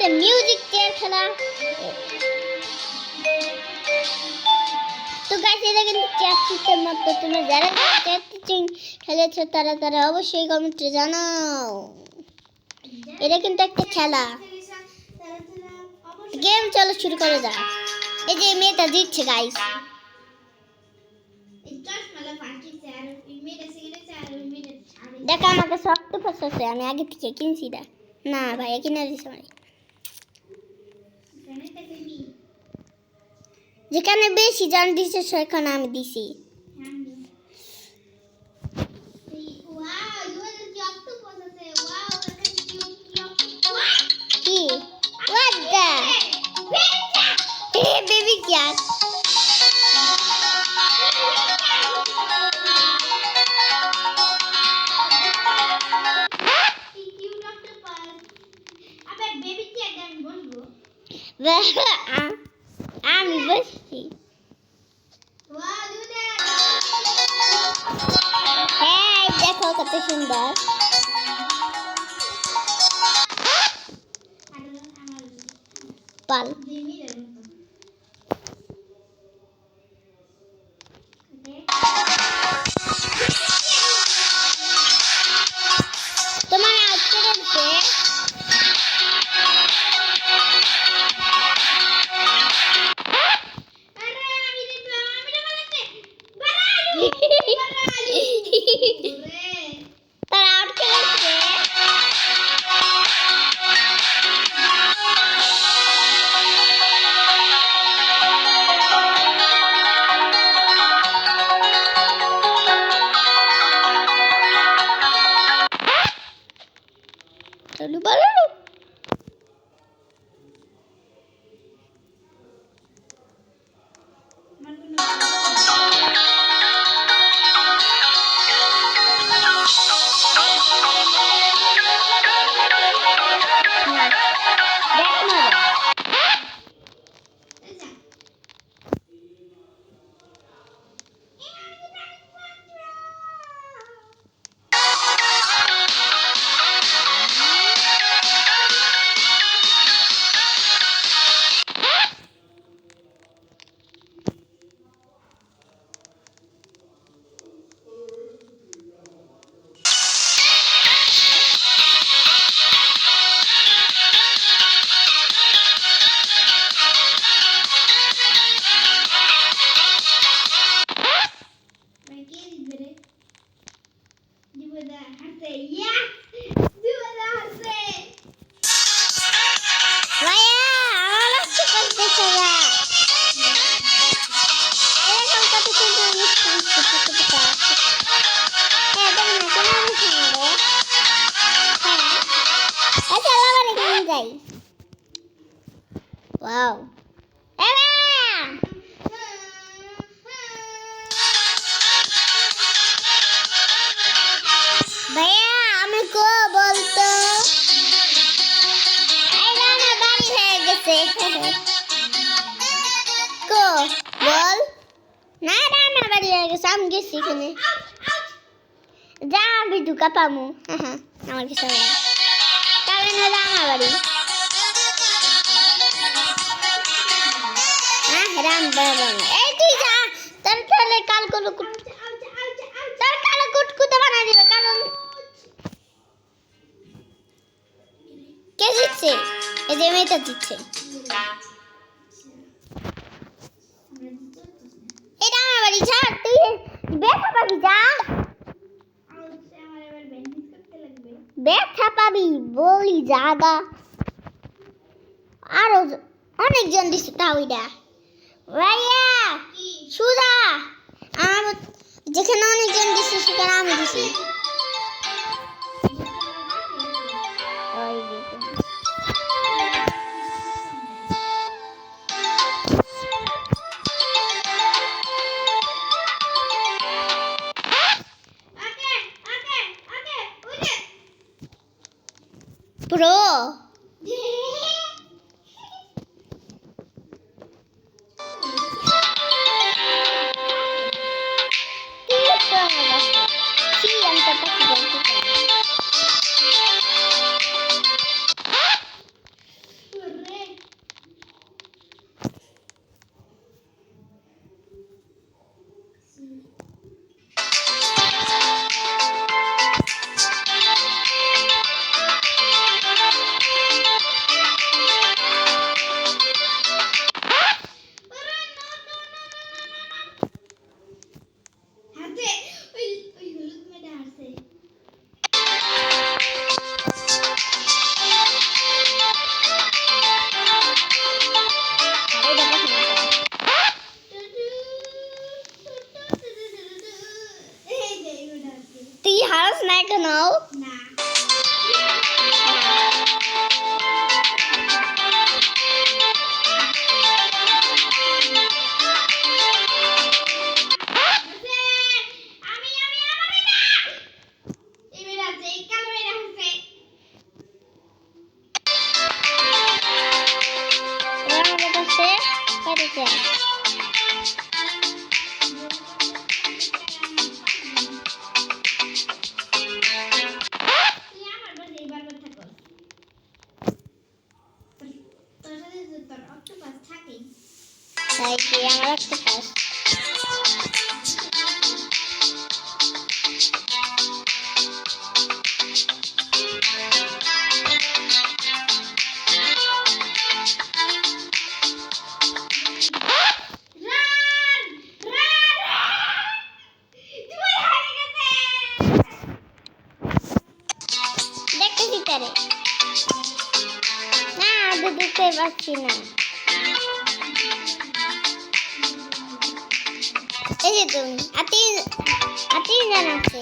এটা music chair খেলা। তো গাইস এটা কিন্তু চেয়ার সিস্টেম মাত্র। তোমরা যারা চেয়ার সিস্টেম খেলেছো তারা তারা অবশ্যই কমেন্টে জানাও। এটা কিন্তু একটা খেলা গেম। চলো শুরু করে যাক। এই যে মেয়েটা জিতছে গাইস। দেখো আমাকে শক্ত পছন্দ, আমি আগে থেকে কিনছি। না ভাই কিনে দিছি আমি। যেখানে বেশি জান দিছে সেখানে আমি দিছি। কি what the baby cat আমি বসছি। হ্যাঁ দেখো কত সুন্দর। পাল তোমার আজকে বলছে তার আউট খেলেছে। চলো বলো wow भैया हमको बोल तो ना बारी है जैसे को बोल ना ना बारी है जैसे हम किस सीखने जा भी दुका पामू हमारे के साथ काले ना जाना बारी राम बाबा ए तू जा तर चले काल को तर काल कुट कुट बना दिबे काल কে জিতছে? এই যে মেয়েটা জিতছে। এটা আমার বাড়ি ছাড়, তুই ব্যথা পাবি। যা ব্যথা পাবি বলি জাগা। আরো অনেকজন দিচ্ছে তাও এটা ভাইয়া সুজা আমার যেখানে অনেকজন দিচ্ছে সেখানে আমি দিছি। Bro. জিতছে। তাই কি আমার একটা পাস। দেখতেছি তারে না আগে দেখতে পাচ্ছি না। এই যে তুমি আতি জানাচ্ছে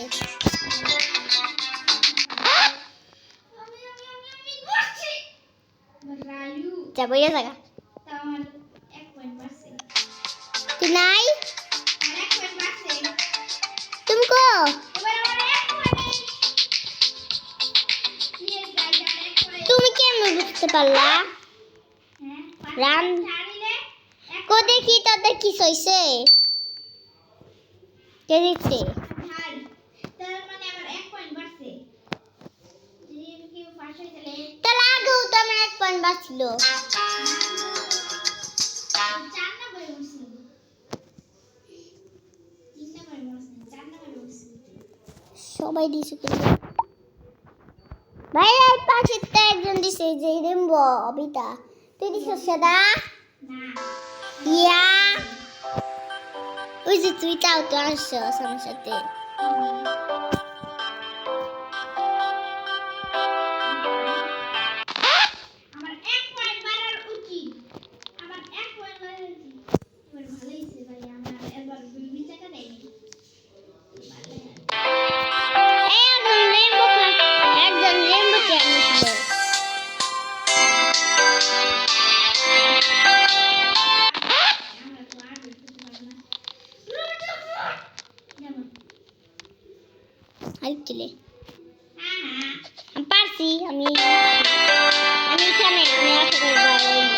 যাবো ইয়ে জায়গা তুই নাই তুমি কো তুমি কেমন বুঝতে পারলা রান কো দেখি তাতে কি হইছে কে দিচ্ছে তাহলে আগেও তো আমার 1 পয়েন্ট বাঁচলো সবাই দিছে ভাই আর পাশে তো একজন দিছে যে রেমবো অবিতা তুই দিছিস সেটা ইয়া ওই যে তুই তাও তো আসছো আমার সাথে একজন রেমবো চ্যানেল আইছিলে আমি পারছি আমি এখানে আমি আসলে বাইরে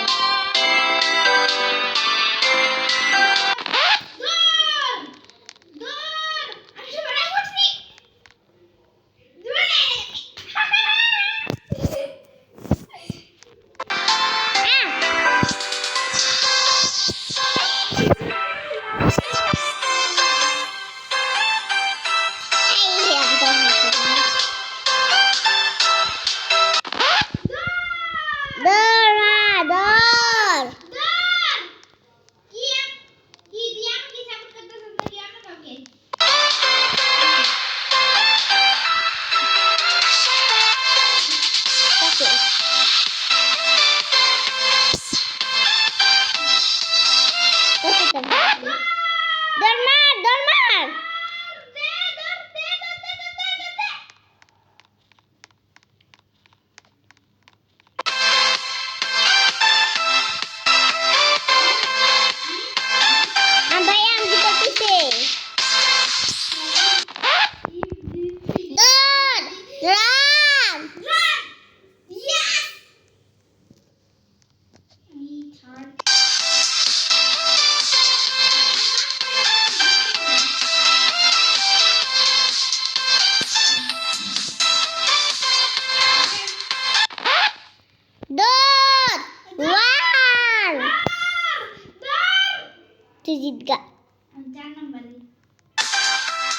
তুই জিতগা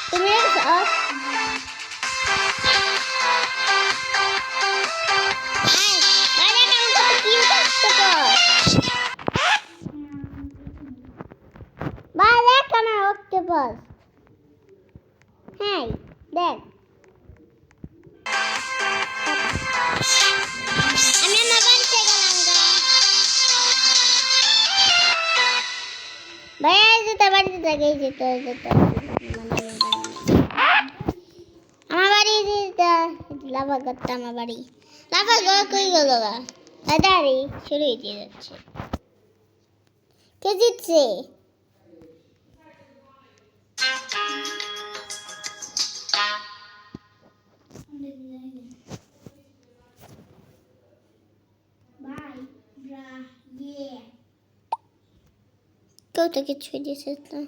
তুমি অক্টোপাস হ্যাঁ দেখ আমি আমার বাড়িতে গেলাম ভাইয়া যেতে বাড়িতে থাকে যেতে আমার বাড়ি লাভা করতে আমার বাড়ি লাভা কই গেল দাঁড়ি শুরু দিয়ে যাচ্ছে কে জিতছে কেউ তো কিছুই দিছে না।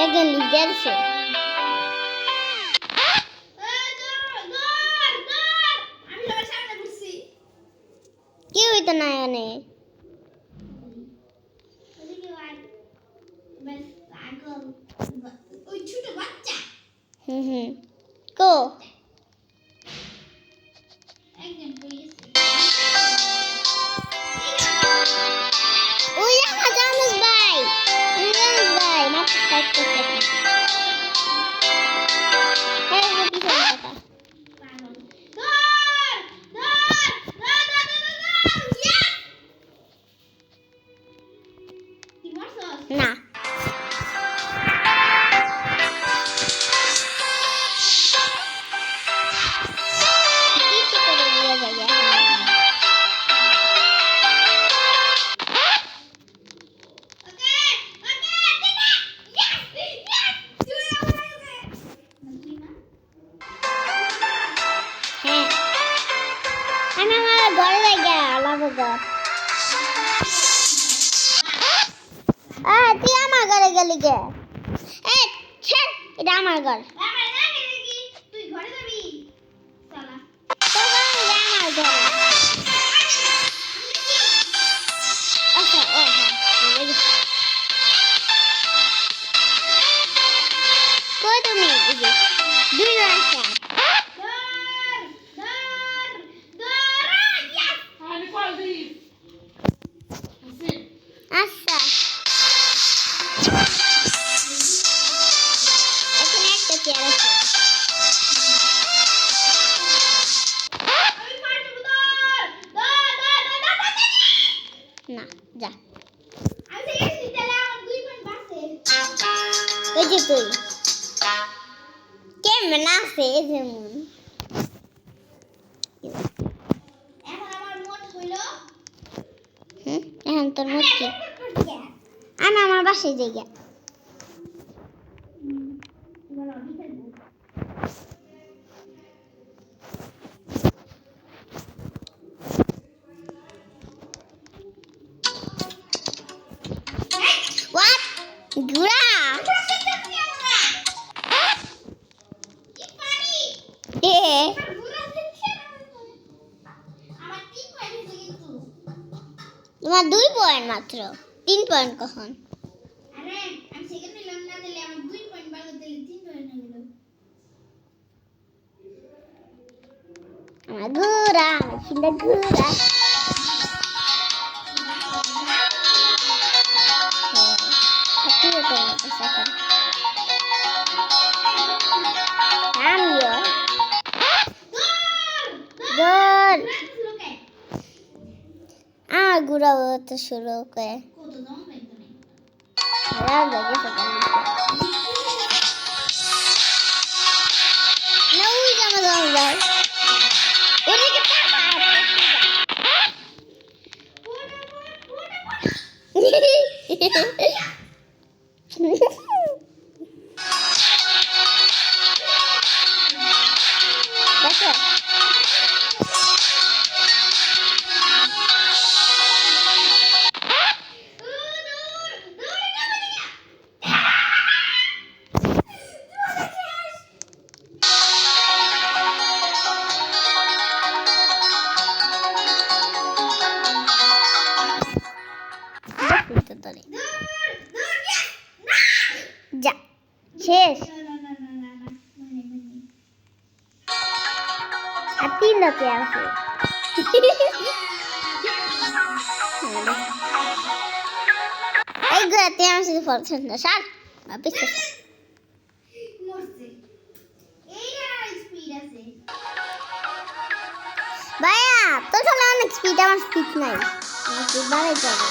একজন লিডার আছে। কেউ তো নাই এনে। কো ওই জানুস ভাই, জানুস ভাই মাত্র 5 সেকেন্ড। হ্যাঁ কি কথা না কিছু করে দিয়ে যাবে। হ্যাঁ আমি আমার ঘরে লাগে আলাদা ঘর। তুই আমার ঘরে গেলি কে? এটা আমার ঘর। তুই ঘরে যাবি? আমার ঘরে। আচ্ছা ও হ্যাঁ কই তুমি? দুই রাস্তা। আচ্ছা এখানে একটা চেয়ার আছে। না যা ওই যে তুই কেমন আছে যেমন এখন তোর মত কি? আমি আমার বাসায় যাই গা। What? Gura? তোমার 2 পয়েন্ট মাত্র, 3 পয়েন্ট কখন? আমার ঘোরা সুন্দর ঘোরা। ঘুরা তো শুরু করে যা শেষ আর 3 রাতে আছে। এই ঘুরাতে আমার সাথে পছন্দ স্যার পিছনে ভাইয়া তোর চলে অনেক স্পিড, আমার স্পিড নাই, স্পিড বাড়াইতে হবে।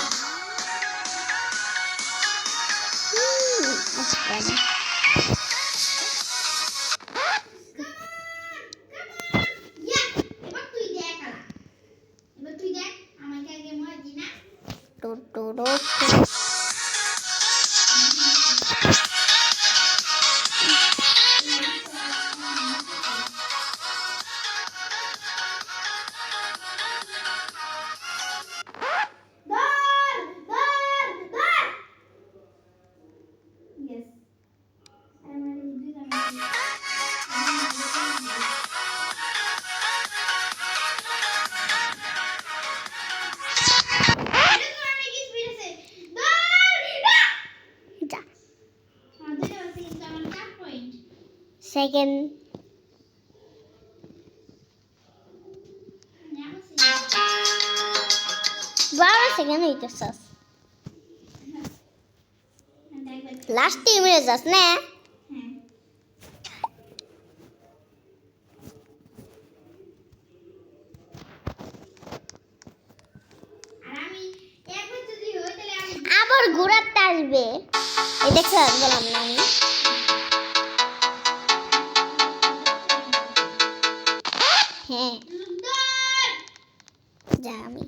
সেকেন্ড বাবা সেকেন্ড হইতেছস লাস্ট টিমে যাস না আবার ঘোরাতে আসবে এই দেখছ বললাম না আমি হ্যাঁ যা আমি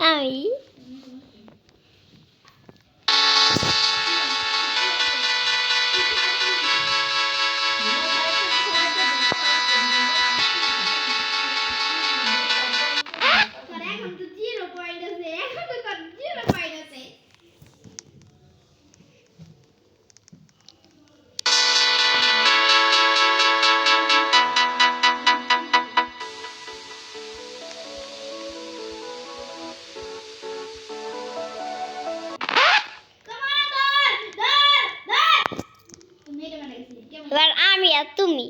আমি এবার আমি আর তুমি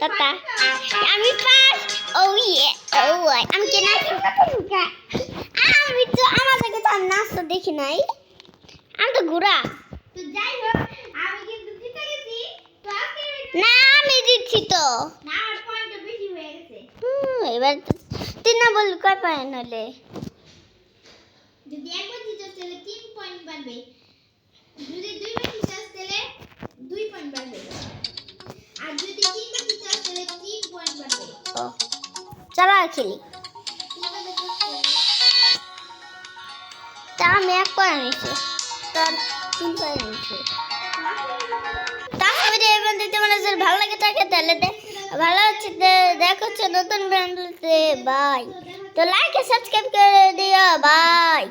Tata, আমি ফার্স্ট ও ইয়ে ও আমি কি নাচতে আমি তো আমাদের তো নাচতে দেখি নাই আমি তো ঘোরা তো যাই হোক আমি কিন্তু জিতে গেছি তো আজকে না আমি জিতছি তো না আমার পয়েন্ট বেশি হয়ে গেছে এবার তিন না বল কয় পয়েন্ট হলে যদি একবার জিতে তাহলে 3 পয়েন্ট বাড়বে যদি দুইবার জিতে তাহলে 2 পয়েন্ট বাড়বে আর যদি তিনবার জিতে তাহলে 3 পয়েন্ট বাড়বে ও চলো আর খেলি তা আমি এক পয়েন্ট নিছি তোর 3 পয়েন্ট নিছি তাহলে ভিডিও দেখতে মনে হয় ভালো লাগে থাকে তাহলে ভালো হচ্ছে দেখো নতুন ভিডিওতে বাই তো লাইক আর সাবস্ক্রাইব করে দিও বাই